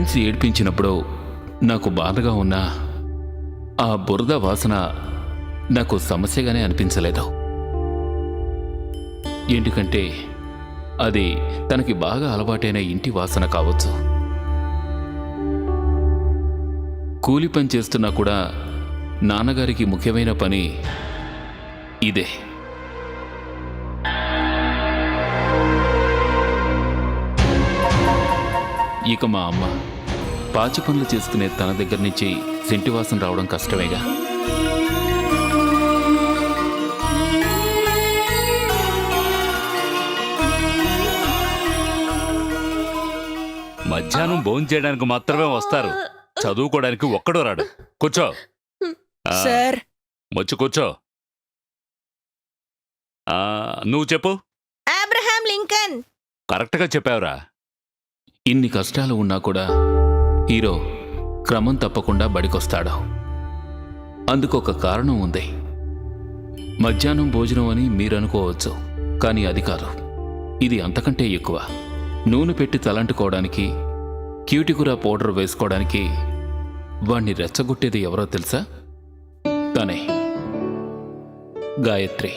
Prince ఏడ్పించినప్పుడు నాకు బాధగా ఉన్న ఆ బురద వాసన నాకు సమస్యగానే అనిపించలేదు. ఎందుకంటే అది తనకి బాగా అలవాటైన ఇంటి వాసన కావచ్చు. కూలి పని చేస్తున్నా కూడా నాన్నగారికి ముఖ్యమైన పని ఇదే. ఇక మా అమ్మ పాచి పనులు చేసుకునే తన దగ్గర నుంచి సెంటి వాసన రావడం కష్టమేగా. మధ్యాహ్నం భోజనం చేయడానికి మాత్రమే వస్తారు, చదువుకోవడానికి ఒక్కడో రాడు. కూర్చో సార్. వచ్చి కూర్చో. నువ్వు చెప్పు. Abraham Lincoln. కరెక్ట్గా చెప్పావురా. ఇన్ని కష్టాలు ఉన్నా కూడా హీరో క్రమం తప్పకుండా బడికొస్తాడు. అందుకొక కారణం ఉంది. మధ్యాహ్నం భోజనం అని మీరనుకోవచ్చు, కానీ అది కాదు. ఇది అంతకంటే ఎక్కువ. నూనె పెట్టి తలంటుకోవడానికి, క్యూటికురా పౌడర్ వేసుకోవడానికి వాణ్ణి రెచ్చగొట్టేది ఎవరో తెలుసా? తనే, గాయత్రి.